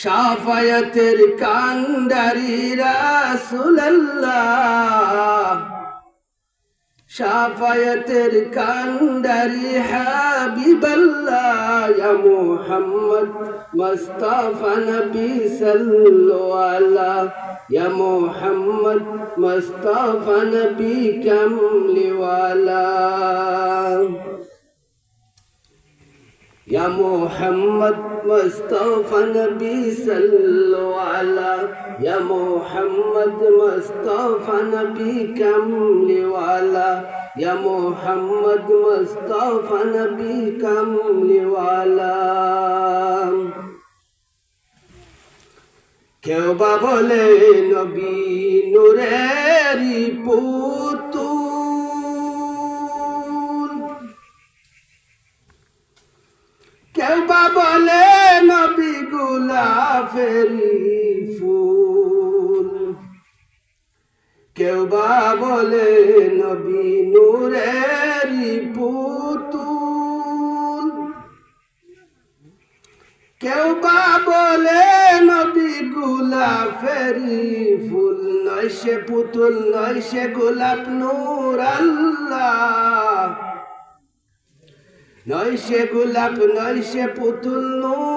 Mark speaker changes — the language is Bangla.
Speaker 1: শাফায়াতের কান্ডারি রাসূলুল্লাহ, শাফায়াতের কান্ডারি হাবিবাল্লাহ, ইয়া মুহাম্মদ মুস্তাফা নবী সাল্লাল্লাহু আলাইহি, ইয়া মুহাম্মদ মুস্তাফা নবী কামলিওয়ালা, ইয়া মুহাম্মদ মুস্তাফা নবী সাল্লাল্লাহু আলাইহি, ইয়া মুহাম্মদ মুস্তাফা নবী কামলিওয়ালা, ইয়া মুহাম্মদ মুস্তাফা নবী কামলিওয়ালা। কেউ বা বলে নবী নূরেরই পুতুল, কেউ বা বলে নবী গোলাপেরই ফুল, কেউ বা বলে নবী নূরেরই পুতুল, কেউ বা বলে নবী গোলাপেরই ফুল। নয় সে পুতুল, নয় সে গোলাপ, নূর আল্লাহ, নয় সে গোলাপ, নয় সে পুতুল, নূর